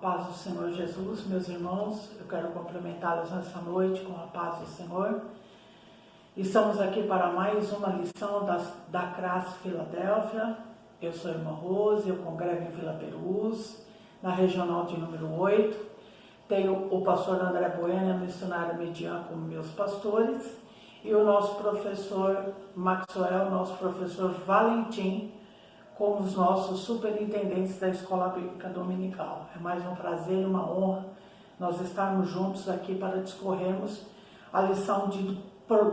paz do Senhor Jesus, meus irmãos, eu quero cumprimentá-los nessa noite com a paz do Senhor. Estamos aqui para mais uma lição da CRAS Filadélfia. Eu sou a irmã Rose, eu congrego em Vila Perus, na regional de número 8. Tenho o pastor André Bueno, missionário Median, como meus pastores, e o nosso professor Maxwell, nosso professor Valentim, como os nossos superintendentes da Escola Bíblica Dominical. É mais um prazer e uma honra nós estarmos juntos aqui para discorrermos a lição de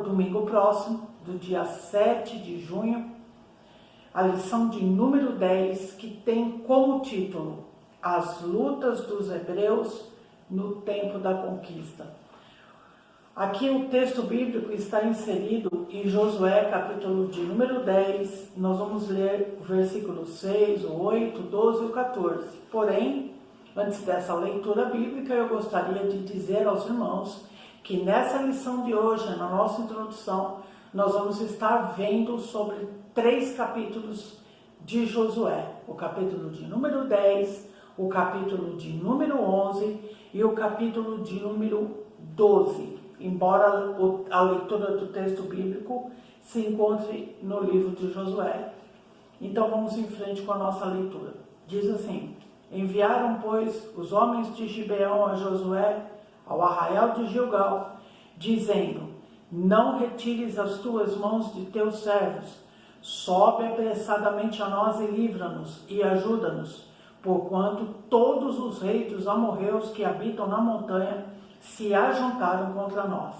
domingo próximo, do dia 7 de junho, a lição de número 10, que tem como título As Lutas dos Hebreus no Tempo da Conquista. Aqui o texto bíblico está inserido em Josué, capítulo de número 10. Nós vamos ler o versículo 6, o 8, 12 e o 14. Porém, antes dessa leitura bíblica, eu gostaria de dizer aos irmãos que nessa lição de hoje, na nossa introdução, nós vamos estar vendo sobre 3 capítulos de Josué. O capítulo de número 10, o capítulo de número 11 e o capítulo de número 12. Embora a leitura do texto bíblico se encontre no livro de Josué. Então vamos em frente com a nossa leitura. Diz assim: Enviaram, pois, os homens de Gibeão a Josué ao arraial de Gilgal, dizendo: Não retires as tuas mãos de teus servos, sobe apressadamente a nós e livra-nos e ajuda-nos, porquanto todos os reis dos amorreus que habitam na montanha se ajuntaram contra nós.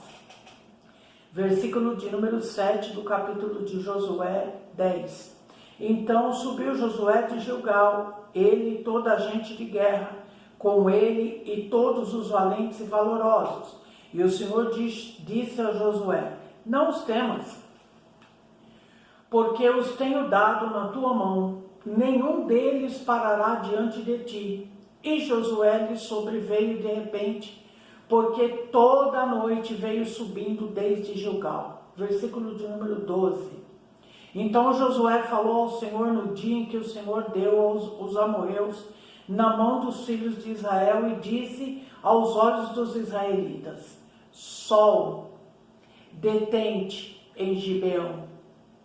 Versículo de número 7 do capítulo de Josué 10. Então subiu Josué de Gilgal, ele e toda a gente de guerra, com ele e todos os valentes e valorosos. E o Senhor disse a Josué: Não os temas, porque os tenho dado na tua mão, nenhum deles parará diante de ti. E Josué lhe sobreveio de repente, porque toda a noite veio subindo desde Gilgal. Versículo de número 12. Então Josué falou ao Senhor no dia em que o Senhor deu aos amorreus na mão dos filhos de Israel, e disse aos olhos dos israelitas: Sol, detente em Gibeão,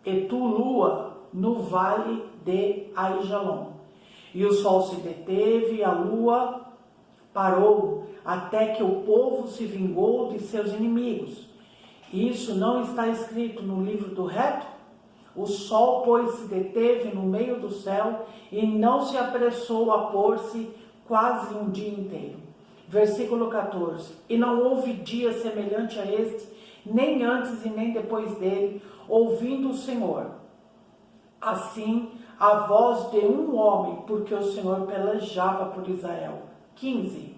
e tu, lua, no vale de Aijalon. E o sol se deteve, e a lua parou, até que o povo se vingou de seus inimigos. Isso não está escrito no livro do reto? O sol, pois, se deteve no meio do céu e não se apressou a pôr-se quase um dia inteiro. Versículo 14. E não houve dia semelhante a este, nem antes e nem depois dele, ouvindo o Senhor, assim, a voz de um homem, porque o Senhor pelejava por Israel. 15.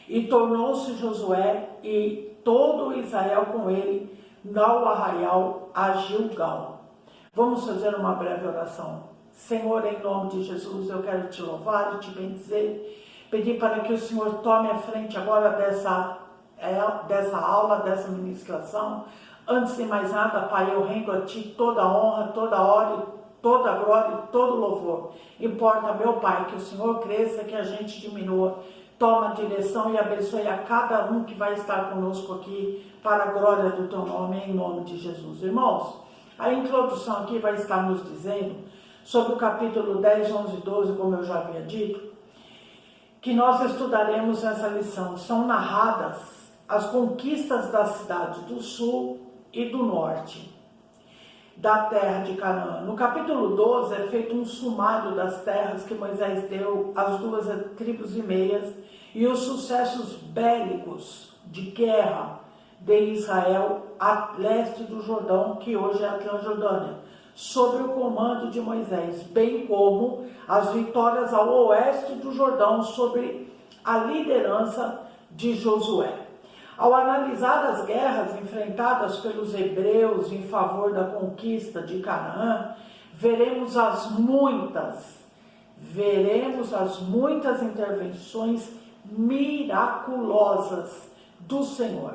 E tornou-se Josué e todo Israel com ele ao arraial a Gilgal. Vamos fazer uma breve oração. Senhor, em nome de Jesus, eu quero te louvar e te bendizer, pedir para que o Senhor tome a frente agora dessa aula, dessa ministração. Antes de mais nada, Pai, eu rendo a ti toda a honra, toda a honra, toda a glória e todo o louvor. Importa, meu Pai, que o Senhor cresça, que a gente diminua. Toma a direção e abençoe a cada um que vai estar conosco aqui, para a glória do teu nome, em nome de Jesus. Irmãos, a introdução aqui vai estar nos dizendo sobre o capítulo 10, 11 e 12, como eu já havia dito, que nós estudaremos essa lição. São narradas as conquistas da cidade do sul e do norte da terra de Canaã. No capítulo 12 é feito um sumário das terras que Moisés deu às 2 tribos e meias e os sucessos bélicos de guerra de Israel a leste do Jordão, que hoje é a Transjordânia, sob o comando de Moisés, bem como as vitórias ao oeste do Jordão sob a liderança de Josué. Ao analisar as guerras enfrentadas pelos hebreus em favor da conquista de Canaã, veremos as muitas intervenções miraculosas do Senhor,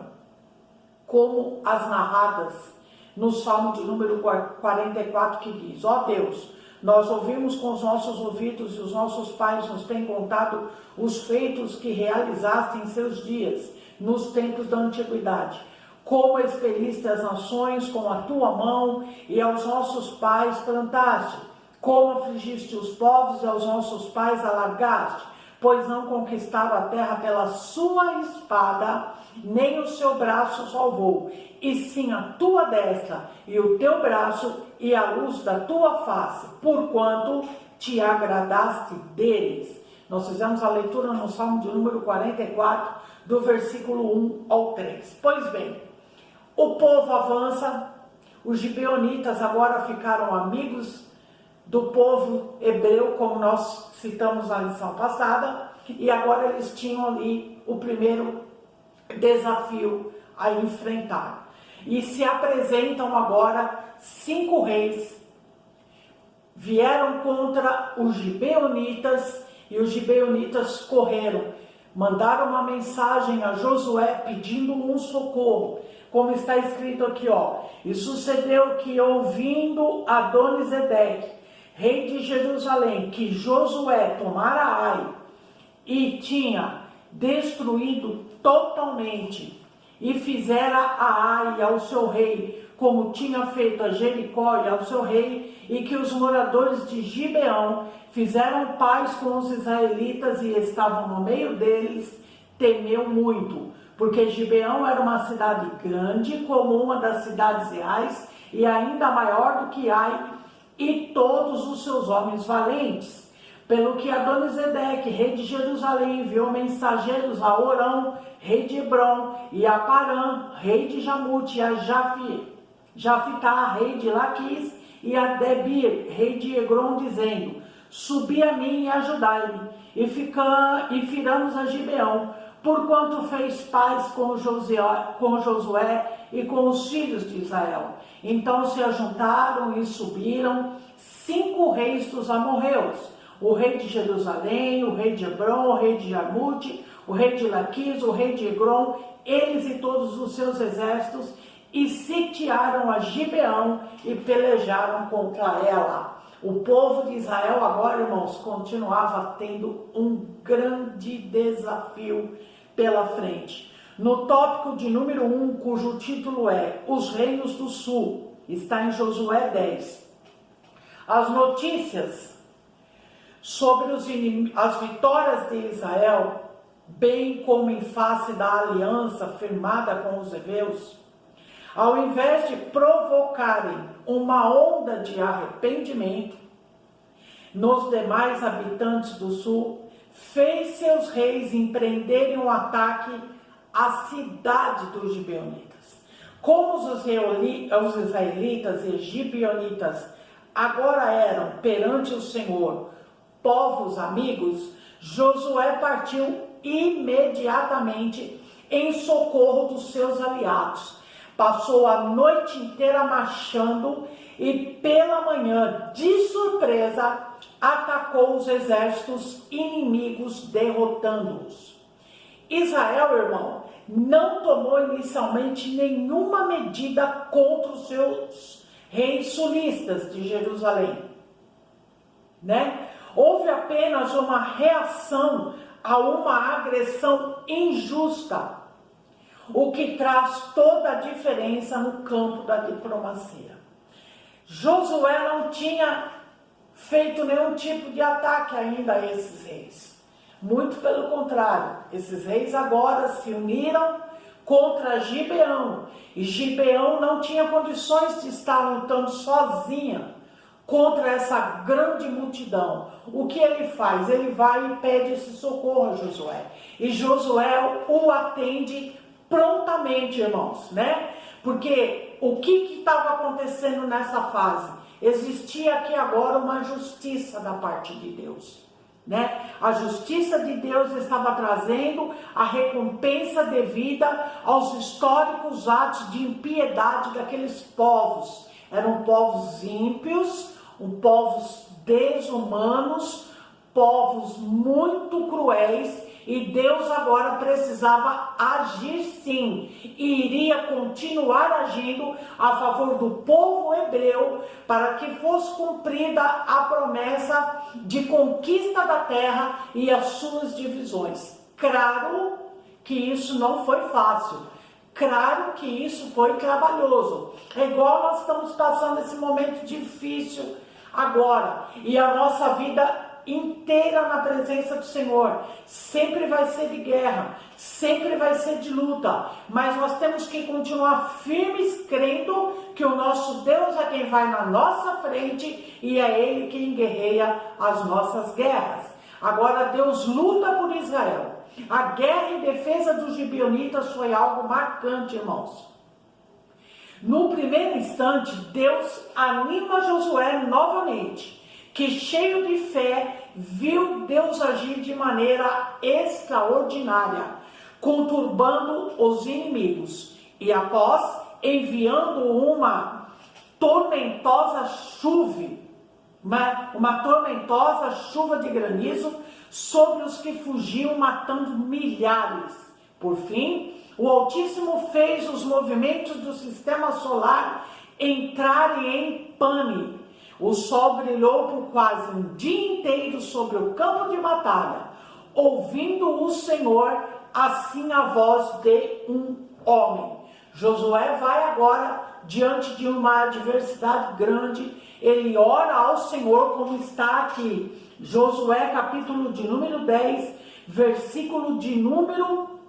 como as narradas no Salmo de número 44, que diz: Ó Deus, Nós ouvimos com os nossos ouvidos e os nossos pais nos têm contado os feitos que realizaste em seus dias, nos tempos da antiguidade. Como expeliste as nações com a tua mão e aos nossos pais plantaste. Como afligiste os povos e aos nossos pais alargaste. Pois não conquistaram a terra pela sua espada, nem o seu braço salvou, e sim a tua destra e o teu braço e a luz da tua face, porquanto te agradaste deles. Nós fizemos a leitura no Salmo de número 44, do versículo 1 ao 3. Pois bem, o povo avança, os gibeonitas agora ficaram amigos do povo hebreu, como nós citamos na lição passada, e agora eles tinham ali o primeiro desafio a enfrentar. E se apresentam agora 5 reis, vieram contra os gibeonitas, e os gibeonitas correram, mandaram uma mensagem a Josué pedindo um socorro, como está escrito aqui, ó. E sucedeu que, ouvindo Adonisedeque, rei de Jerusalém, que Josué tomara Ai e tinha destruído totalmente, e fizera a Ai ao seu rei, como tinha feito a Jericó e ao seu rei, e que os moradores de Gibeão fizeram paz com os israelitas e estavam no meio deles, temeu muito, porque Gibeão era uma cidade grande, como uma das cidades reais, e ainda maior do que Ai, e todos os seus homens valentes. Pelo que Adonisedeque, rei de Jerusalém, enviou mensageiros a Orão, rei de Hebrom, e a Parã, rei de Jamute, e a Jafitá, rei de Laquis, e a Debir, rei de Egrom, dizendo: subi a mim e ajudai-me, e firamos a Gibeão, porquanto fez paz com Josué e com os filhos de Israel. Então se ajuntaram e subiram 5 reis dos amorreus, o rei de Jerusalém, o rei de Hebrom, o rei de Jarmute, o rei de Laquis, o rei de Egrom, eles e todos os seus exércitos, e sitiaram a Gibeão e pelejaram contra ela. O povo de Israel agora, irmãos, continuava tendo um grande desafio pela frente. No tópico de número 1, cujo título é Os Reinos do Sul, está em Josué 10. As notícias sobre as vitórias de Israel, bem como em face da aliança firmada com os heveus, ao invés de provocarem uma onda de arrependimento nos demais habitantes do sul, fez seus reis empreenderem um ataque à cidade dos gibeonitas. Como os israelitas e gibeonitas agora eram perante o Senhor povos amigos, Josué partiu imediatamente em socorro dos seus aliados. Passou a noite inteira marchando e pela manhã, de surpresa, atacou os exércitos inimigos, derrotando-os. Israel, irmão, não tomou inicialmente nenhuma medida contra os seus reis sulistas de Jerusalém, né? Houve apenas uma reação a uma agressão injusta, o que traz toda a diferença no campo da diplomacia. Josué não tinha feito nenhum tipo de ataque ainda a esses reis. Muito pelo contrário, esses reis agora se uniram contra Gibeão. E Gibeão não tinha condições de estar lutando sozinha contra essa grande multidão. O que ele faz? Ele vai e pede esse socorro a Josué. E Josué o atende prontamente, irmãos, né? Porque o que estava acontecendo nessa fase? Existia aqui agora uma justiça da parte de Deus, né? A justiça de Deus estava trazendo a recompensa devida aos históricos atos de impiedade daqueles povos. Eram povos ímpios, povos desumanos, povos muito cruéis, E Deus agora precisava agir sim, e iria continuar agindo a favor do povo hebreu, para que fosse cumprida a promessa de conquista da terra e as suas divisões. Claro que isso não foi fácil, claro que isso foi trabalhoso, é igual nós estamos passando esse momento difícil agora, e a nossa vida inteira na presença do Senhor sempre vai ser de guerra, sempre vai ser de luta, mas nós temos que continuar firmes, crendo que o nosso Deus é quem vai na nossa frente e é Ele quem guerreia as nossas guerras. Agora Deus luta por Israel. A guerra em defesa dos gibeonitas foi algo marcante, irmãos. No primeiro instante, Deus anima Josué novamente, que cheio de fé, viu Deus agir de maneira extraordinária, conturbando os inimigos. E após, enviando uma tormentosa chuva de granizo sobre os que fugiam, matando milhares. Por fim, o Altíssimo fez os movimentos do sistema solar entrarem em pane. O sol brilhou por quase um dia inteiro sobre o campo de batalha, ouvindo o Senhor assim a voz de um homem. Josué vai agora diante de uma adversidade grande, ele ora ao Senhor, como está aqui. Josué, capítulo de número 10, versículo de número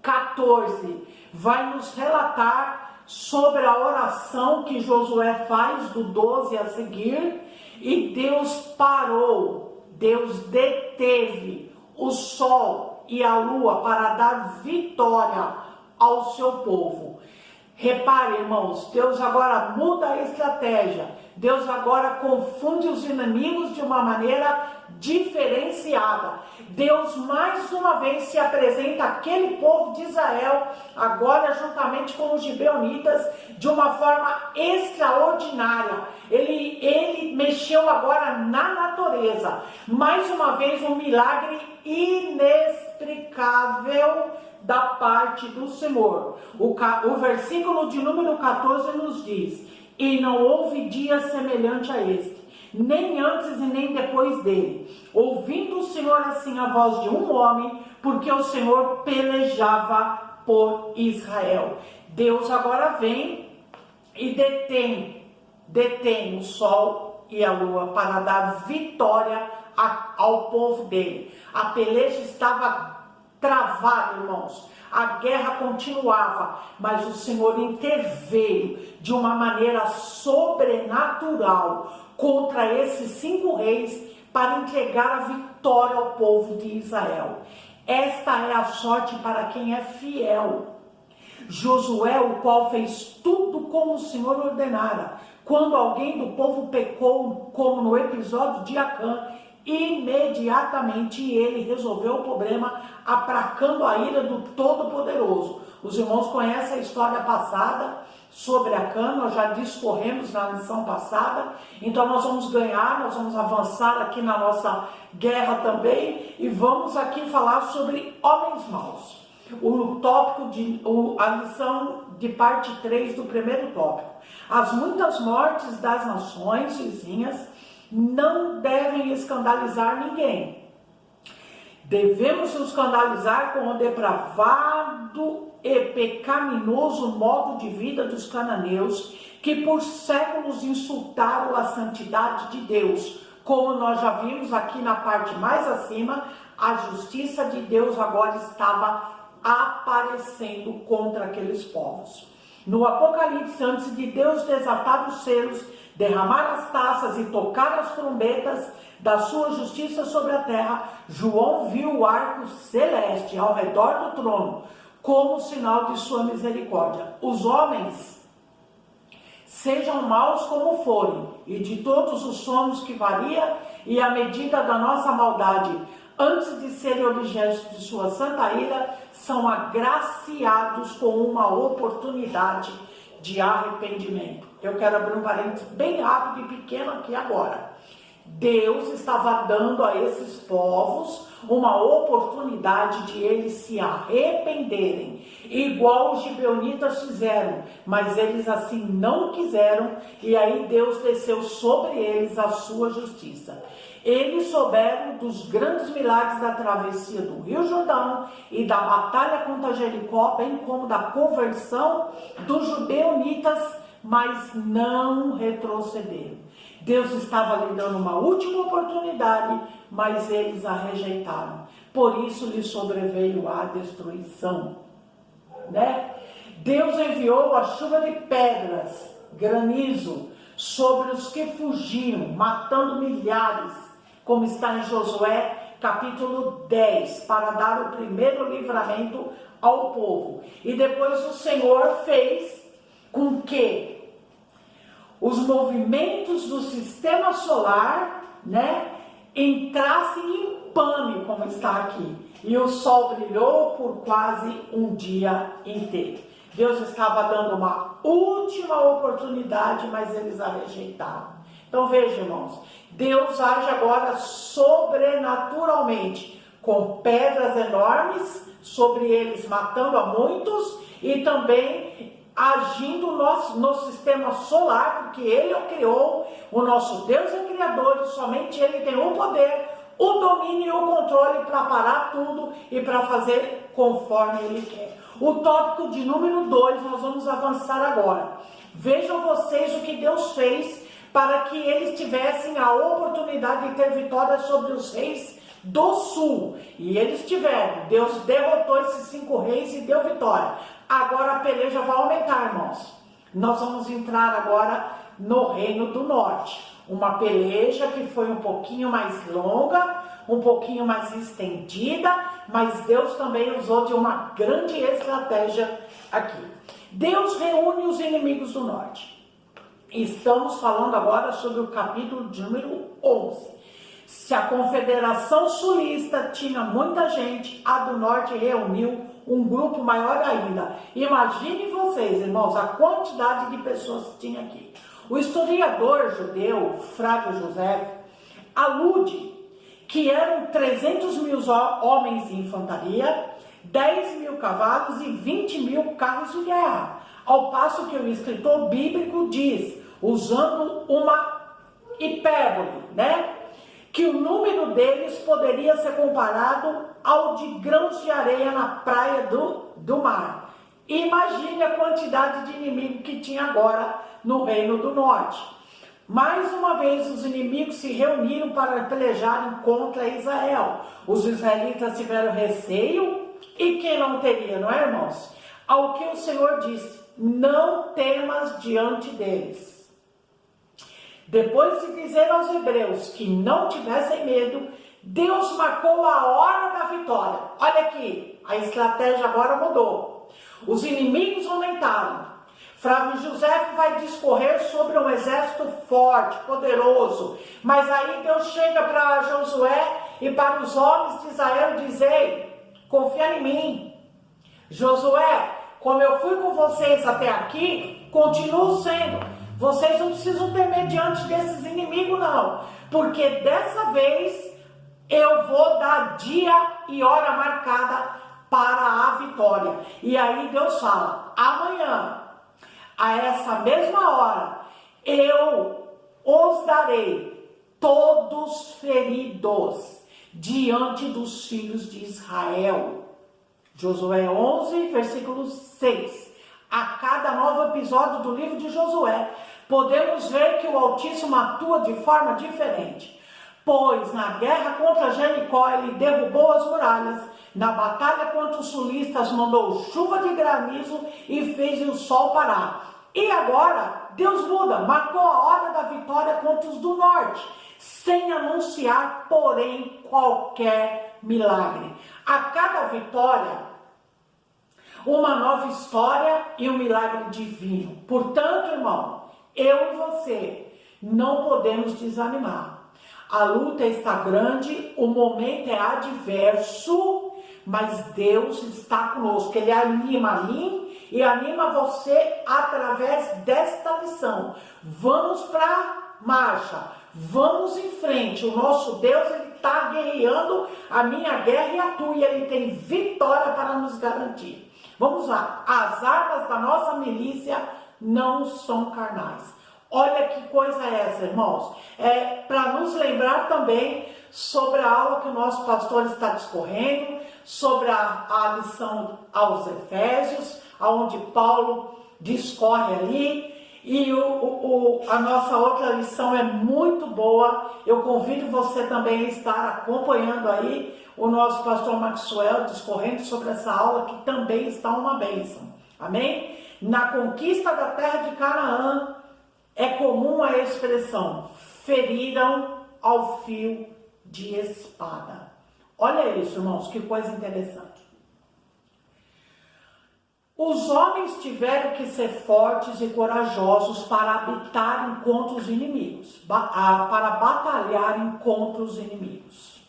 14, vai nos relatar sobre a oração que Josué faz do 12 a seguir, e Deus parou, Deus deteve o sol e a lua para dar vitória ao seu povo. Repare, irmãos, Deus agora muda a estratégia, Deus agora confunde os inimigos de uma maneira diferenciada. Deus mais uma vez se apresenta àquele povo de Israel, agora juntamente com os gibeonitas, de uma forma extraordinária. Ele mexeu agora na natureza. Mais uma vez um milagre inexplicável da parte do Senhor. O versículo de número 14 nos diz: e não houve dia semelhante a este, nem antes e nem depois dele, ouvindo o Senhor assim a voz de um homem, porque o Senhor pelejava por Israel. Deus agora vem e detém o sol e a lua para dar vitória ao povo dele. A peleja estava travada, irmãos. A guerra continuava, mas o Senhor interveio de uma maneira sobrenatural contra esses 5 reis para entregar a vitória ao povo de Israel. Esta é a sorte para quem é fiel. Josué, o qual fez tudo como o Senhor ordenara. Quando alguém do povo pecou, como no episódio de Acã, imediatamente ele resolveu o problema, aplacando a ira do Todo-Poderoso. Os irmãos conhecem a história passada sobre Acã, nós já discorremos na lição passada, então nós vamos ganhar, nós vamos avançar aqui na nossa guerra também, e vamos aqui falar sobre homens maus. A lição de parte 3 do primeiro tópico. As muitas mortes das nações vizinhas não devem escandalizar ninguém. Devemos nos escandalizar com o depravado e pecaminoso modo de vida dos cananeus, que por séculos insultaram a santidade de Deus. Como nós já vimos aqui na parte mais acima, a justiça de Deus agora estava aparecendo contra aqueles povos. No Apocalipse, antes de Deus desatar os selos, derramar as taças e tocar as trombetas da sua justiça sobre a terra, João viu o arco celeste ao redor do trono, como sinal de sua misericórdia. Os homens, sejam maus como forem, e de todos os somos que varia, e a medida da nossa maldade, antes de serem objetos de sua santa ira, são agraciados com uma oportunidade de arrependimento. Eu quero abrir um parênteses bem rápido e pequeno aqui agora. Deus estava dando a esses povos uma oportunidade de eles se arrependerem, igual os gibeonitas fizeram, mas eles assim não quiseram, e aí Deus desceu sobre eles a sua justiça. Eles souberam dos grandes milagres da travessia do Rio Jordão e da batalha contra Jericó, bem como da conversão dos gibeonitas, mas não retrocederam. Deus estava lhe dando uma última oportunidade, mas eles a rejeitaram. Por isso lhe sobreveio a destruição, né? Deus enviou a chuva de pedras, granizo, sobre os que fugiam, matando milhares, como está em Josué capítulo 10, para dar o primeiro livramento ao povo. E depois o Senhor fez com que os movimentos do sistema solar, né, entrassem em pane, como está aqui. E o sol brilhou por quase um dia inteiro. Deus estava dando uma última oportunidade, mas eles a rejeitaram. Então veja, irmãos, Deus age agora sobrenaturalmente, com pedras enormes sobre eles, matando a muitos, e também agindo no sistema solar, porque Ele o criou, o nosso Deus é criador, e somente Ele tem o poder, o domínio e o controle para parar tudo e para fazer conforme Ele quer. O tópico de número 2, nós vamos avançar agora. Vejam vocês o que Deus fez para que eles tivessem a oportunidade de ter vitória sobre os reis do sul. E eles tiveram. Deus derrotou esses 5 reis e deu vitória. Agora a peleja vai aumentar, irmãos. Nós vamos entrar agora no reino do norte. Uma peleja que foi um pouquinho mais longa, um pouquinho mais estendida, mas Deus também usou de uma grande estratégia aqui. Deus reúne os inimigos do norte. Estamos falando agora sobre o capítulo de número 11. Se a Confederação Sulista tinha muita gente, a do Norte reuniu um grupo maior ainda. Imaginem vocês, irmãos, a quantidade de pessoas que tinha aqui. O historiador judeu, Flávio José, alude que eram 300 mil homens de infantaria, 10 mil cavalos e 20 mil carros de guerra. Ao passo que o escritor bíblico diz, usando uma hipérbole, né? Que o número deles poderia ser comparado ao de grãos de areia na praia do mar. Imagine a quantidade de inimigo que tinha agora no Reino do Norte. Mais uma vez os inimigos se reuniram para pelejarem contra Israel. Os israelitas tiveram receio, e quem não teria, não é, irmãos? Ao que o Senhor disse, não temas diante deles. Depois de dizer aos hebreus que não tivessem medo, Deus marcou a hora da vitória. Olha aqui, a estratégia agora mudou. Os inimigos aumentaram. Flávio José vai discorrer sobre um exército forte, poderoso. Mas aí Deus chega para Josué e para os homens de Israel e diz, ei, confia em mim. Josué, como eu fui com vocês até aqui, continuo sendo. Vocês não precisam temer diante desses inimigos, não. Porque dessa vez eu vou dar dia e hora marcada para a vitória. E aí Deus fala, amanhã, a essa mesma hora, eu os darei todos feridos diante dos filhos de Israel. Josué 11, versículo 6. A cada novo episódio do livro de Josué, podemos ver que o Altíssimo atua de forma diferente. Pois na guerra contra Jericó ele derrubou as muralhas, na batalha contra os sulistas mandou chuva de granizo e fez o sol parar. E agora Deus muda, marcou a hora da vitória contra os do norte, sem anunciar, porém, qualquer milagre. A cada vitória, uma nova história e um milagre divino. Portanto, irmão, eu e você não podemos desanimar. A luta está grande, o momento é adverso, mas Deus está conosco. Ele anima a mim e anima você através desta lição. Vamos para a marcha. Vamos em frente, o nosso Deus, ele está guerreando a minha guerra e a tua, e ele tem vitória para nos garantir. Vamos lá, as armas da nossa milícia não são carnais. Olha que coisa é essa, irmãos. É para nos lembrar também sobre a aula que o nosso pastor está discorrendo, sobre a lição aos Efésios, onde Paulo discorre ali. E a nossa outra lição é muito boa. Eu convido você também a estar acompanhando aí o nosso pastor Maxwell discorrendo sobre essa aula, que também está uma bênção. Amém? Na conquista da terra de Canaã, é comum a expressão, feriram ao fio de espada. Olha isso, irmãos, que coisa interessante. Os homens tiveram que ser fortes e corajosos para habitar contra os inimigos, para batalharem contra os inimigos.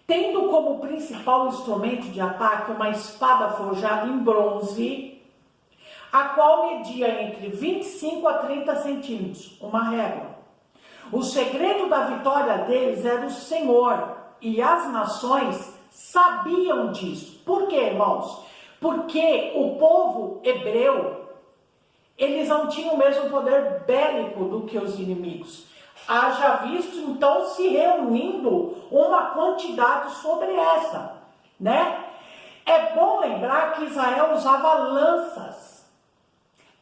Tendo como principal instrumento de ataque uma espada forjada em bronze, a qual media entre 25 a 30 centímetros, uma régua. O segredo da vitória deles era o Senhor, e as nações sabiam disso. Por quê, irmãos? Porque o povo hebreu, eles não tinham o mesmo poder bélico do que os inimigos. Haja visto, então, se reunindo uma quantidade sobre essa, né? É bom lembrar que Israel usava lanças,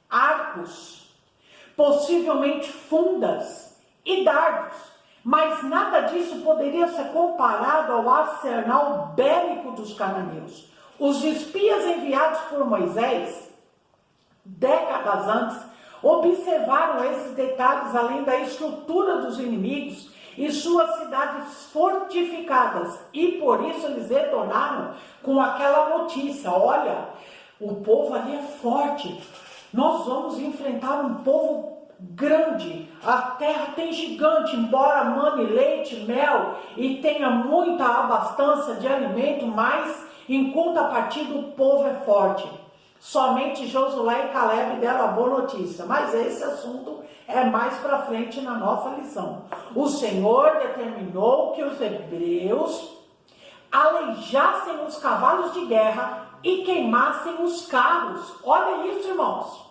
arcos, possivelmente fundas e dardos, mas nada disso poderia ser comparado ao arsenal bélico dos cananeus. Os espias enviados por Moisés, décadas antes, observaram esses detalhes além da estrutura dos inimigos e suas cidades fortificadas, e por isso eles retornaram com aquela notícia: olha, o povo ali é forte, nós vamos enfrentar um povo grande, a terra tem gigante, embora mane leite, mel e tenha muita abastança de alimento, mas em contrapartida o povo é forte. Somente Josué e Caleb deram a boa notícia, mas esse assunto é mais para frente na nossa lição. O Senhor determinou que os hebreus aleijassem os cavalos de guerra e queimassem os carros. Olha isso, irmãos.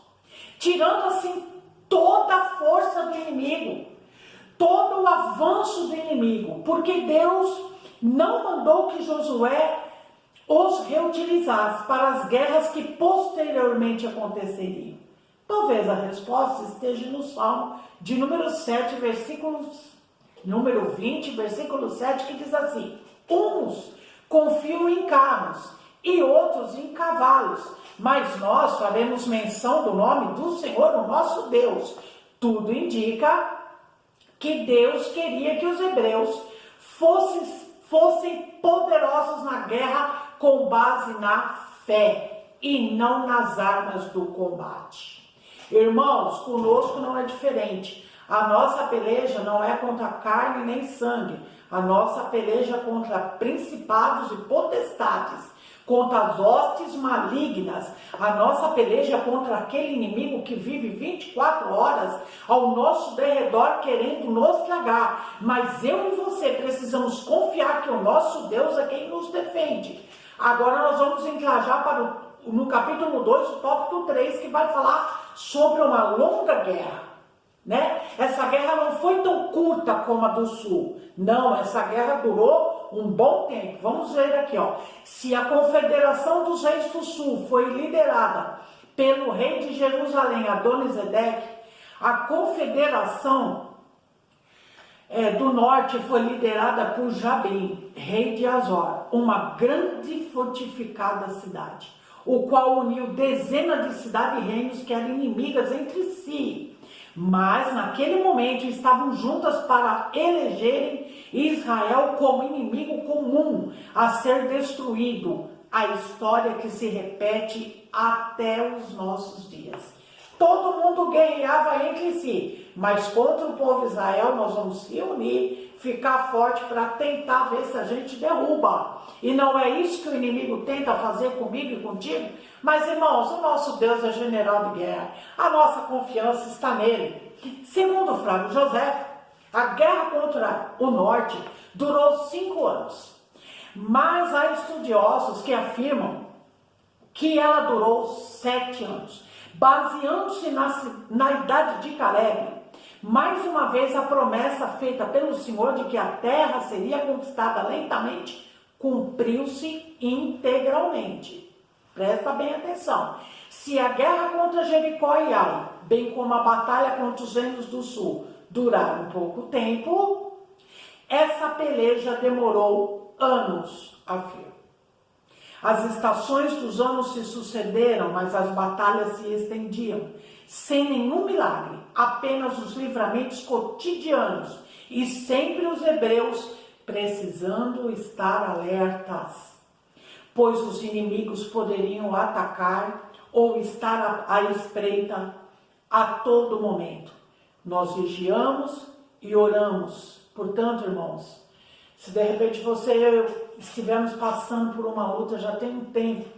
Tirando assim toda a força do inimigo, todo o avanço do inimigo, porque Deus não mandou que Josué os reutilizasse para as guerras que posteriormente aconteceriam. Talvez a resposta esteja no Salmo de número 7, número 20, versículo 7, que diz assim: uns confiam em carros e outros em cavalos, mas nós faremos menção do nome do Senhor, o nosso Deus. Tudo indica que Deus queria que os hebreus fossem poderosos na guerra com base na fé e não nas armas do combate. Irmãos, conosco não é diferente. A nossa peleja não é contra carne nem sangue. A nossa peleja é contra principados e potestades, contra as hostes malignas. A nossa peleja é contra aquele inimigo que vive 24 horas ao nosso derredor querendo nos tragar. Mas eu e você precisamos confiar que o nosso Deus é quem nos defende. Agora nós vamos entrar já no capítulo 2, o tópico 3, que vai falar sobre uma longa guerra, né? Essa guerra não foi tão curta como a do sul. Não, essa guerra durou um bom tempo. Vamos ver aqui, ó. Se a confederação dos reis do sul foi liderada pelo rei de Jerusalém, Adonisedeque, a confederação do norte foi liderada por Jabim, rei de Azor, uma grande fortificada cidade, o qual uniu dezenas de cidades e reinos que eram inimigas entre si, mas naquele momento estavam juntas para elegerem Israel como inimigo comum a ser destruído. A história que se repete até os nossos dias. Todo mundo guerreava entre si, mas contra o povo Israel nós vamos se unir, ficar forte para tentar ver se a gente derruba. E não é isso que o inimigo tenta fazer comigo e contigo? Mas, irmãos, o nosso Deus é general de guerra. A nossa confiança está nele. Segundo Flávio José, A guerra contra o norte durou 5 anos, mas há estudiosos que afirmam que ela durou 7 anos, baseando-se na idade de Caleb. Mais uma vez a promessa feita pelo Senhor de que a terra seria conquistada lentamente cumpriu-se integralmente. Presta bem atenção. Se a guerra contra Jericó e Ai, bem como a batalha contra os reinos do sul, duraram pouco tempo, essa peleja demorou anos a fio. As estações dos anos se sucederam, mas as batalhas se estendiam, sem nenhum milagre, apenas os livramentos cotidianos, e sempre os hebreus precisando estar alertas, pois os inimigos poderiam atacar ou estar à espreita a todo momento. Nós vigiamos e oramos. Portanto, irmãos, se de repente você e eu estivermos passando por uma luta já tem um tempo,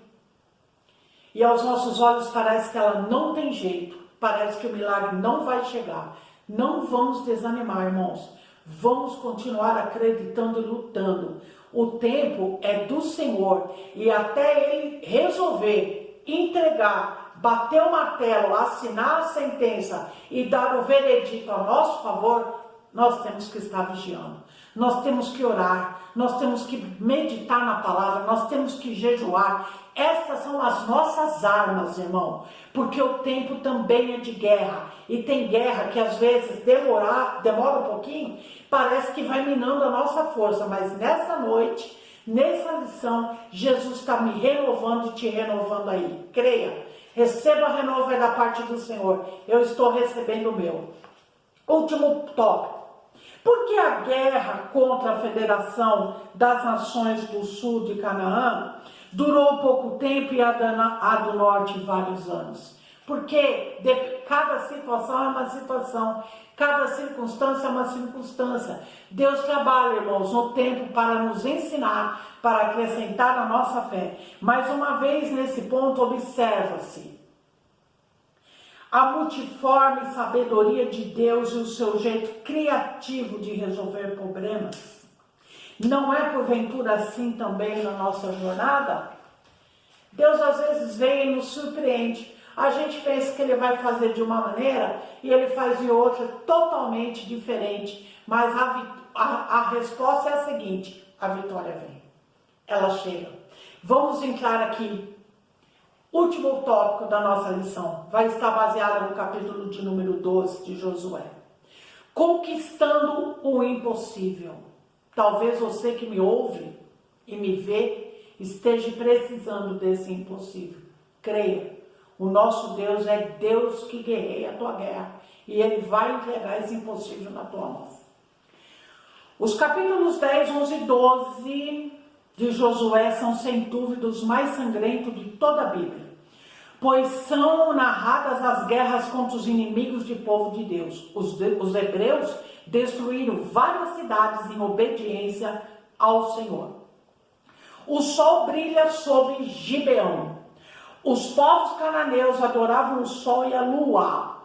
e aos nossos olhos parece que ela não tem jeito, parece que o milagre não vai chegar, não vamos desanimar, irmãos. Vamos continuar acreditando e lutando. O tempo é do Senhor, e até Ele resolver entregar, bater o martelo, assinar a sentença e dar o veredito a nosso favor, nós temos que estar vigiando. Nós temos que orar, nós temos que meditar na palavra, nós temos que jejuar. Essas são as nossas armas, irmão, porque o tempo também é de guerra, e tem guerra que às vezes demora um pouquinho, parece que vai minando a nossa força, mas nessa noite, nessa lição, Jesus está me renovando e te renovando aí. Creia, receba renovo da parte do Senhor, eu estou recebendo o meu. Último tópico. Porque a guerra contra a Federação das Nações do Sul de Canaã durou pouco tempo e a do Norte vários anos? Porque cada situação é uma situação, cada circunstância é uma circunstância. Deus trabalha, irmãos, no tempo para nos ensinar, para acrescentar a nossa fé. Mais uma vez, nesse ponto, observa-se a multiforme sabedoria de Deus e o seu jeito criativo de resolver problemas. Não é porventura assim também na nossa jornada? Deus às vezes vem e nos surpreende. A gente pensa que Ele vai fazer de uma maneira e Ele faz de outra totalmente diferente. Mas a resposta é a seguinte: a vitória vem. Ela chega. Vamos entrar aqui. Último tópico da nossa lição vai estar baseado no capítulo de número 12 de Josué. Conquistando o impossível. Talvez você que me ouve e me vê esteja precisando desse impossível. Creia, o nosso Deus é Deus que guerreia a tua guerra e Ele vai entregar esse impossível na tua mão. Os capítulos 10, 11 e 12 de Josué são sem dúvida os mais sangrentos de toda a Bíblia, pois são narradas as guerras contra os inimigos do povo de Deus. Os hebreus destruíram várias cidades em obediência ao Senhor. O sol brilha sobre Gibeão. Os povos cananeus adoravam o sol e a lua.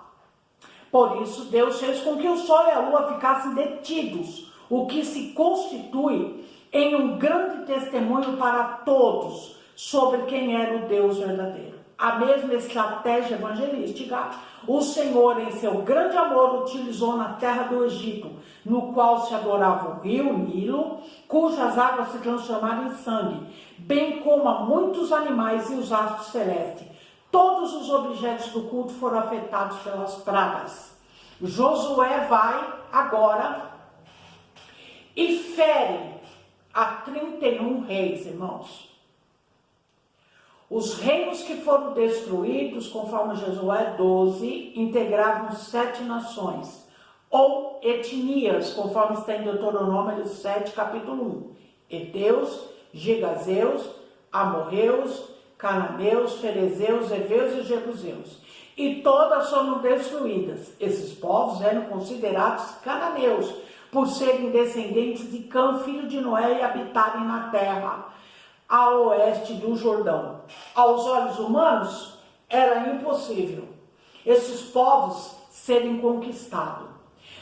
Por isso, Deus fez com que o sol e a lua ficassem detidos, o que se constitui em um grande testemunho para todos sobre quem era o Deus verdadeiro. A mesma estratégia evangelística o Senhor, em seu grande amor, utilizou na terra do Egito, no qual se adorava o rio Nilo, cujas águas se transformaram em sangue, bem como a muitos animais e os astros celestes. Todos os objetos do culto foram afetados pelas pragas. Josué vai agora e fere a 31 reis, irmãos. Os reinos que foram destruídos, conforme Josué 12, integravam 7 nações, ou etnias, conforme está em Deuteronômio 7, capítulo 1. Heteus, Gigazeus, Amorreus, Cananeus, Ferezeus, Heveus e Jebuseus. E todas foram destruídas. Esses povos eram considerados cananeus, por serem descendentes de Cã, filho de Noé, e habitarem na terra a oeste do Jordão. Aos olhos humanos, era impossível esses povos serem conquistados.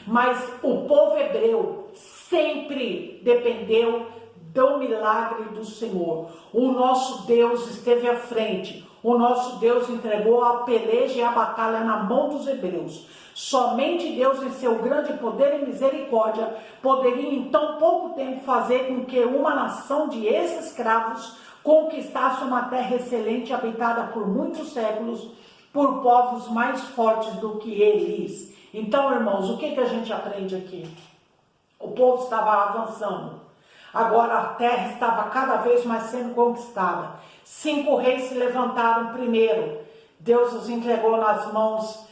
Mas o povo hebreu sempre dependeu do milagre do Senhor. O nosso Deus esteve à frente. O nosso Deus entregou a peleja e a batalha na mão dos hebreus. Somente Deus, em seu grande poder e misericórdia, poderia em tão pouco tempo fazer com que uma nação de ex-escravos conquistasse uma terra excelente, habitada por muitos séculos, por povos mais fortes do que eles. Então, irmãos, o que a gente aprende aqui? O povo estava avançando. Agora a terra estava cada vez mais sendo conquistada. 5 reis se levantaram primeiro. Deus os entregou nas mãos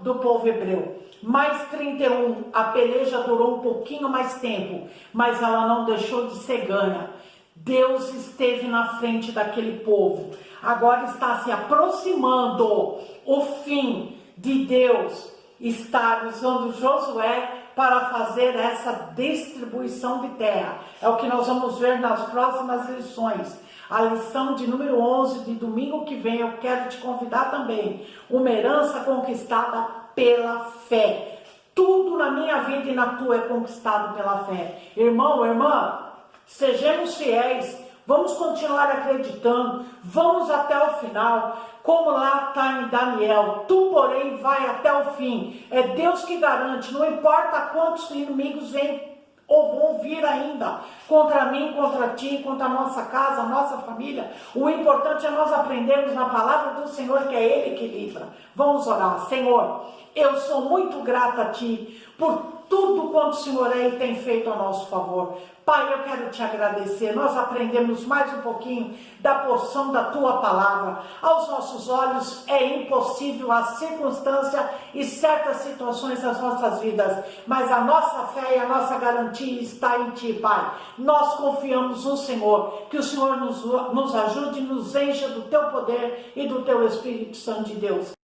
do povo hebreu. Mais 31, a peleja durou um pouquinho mais tempo, mas ela não deixou de ser ganha. Deus esteve na frente daquele povo. Agora está se aproximando o fim de Deus estar usando Josué para fazer essa distribuição de terra. É o que nós vamos ver nas próximas lições. A lição de número 11 de domingo que vem, eu quero te convidar também. Uma herança conquistada pela fé. Tudo na minha vida e na tua é conquistado pela fé. Irmão, irmã, sejamos fiéis. Vamos continuar acreditando. Vamos até o final. Como lá está em Daniel, tu, porém, vai até o fim. É Deus que garante, não importa quantos inimigos vêm ou vão vir ainda contra mim, contra ti, contra a nossa casa, a nossa família. O importante é nós aprendermos na palavra do Senhor, que é Ele que livra. Vamos orar. Senhor, eu sou muito grata a Ti por tudo quanto o Senhor é e tem feito a nosso favor. Pai, eu quero te agradecer. Nós aprendemos mais um pouquinho da porção da Tua palavra. Aos nossos olhos é impossível a circunstância e certas situações das nossas vidas, mas a nossa fé e a nossa garantia está em Ti, Pai. Nós confiamos no Senhor, que o Senhor nos ajude e nos encha do Teu poder e do Teu Espírito Santo de Deus.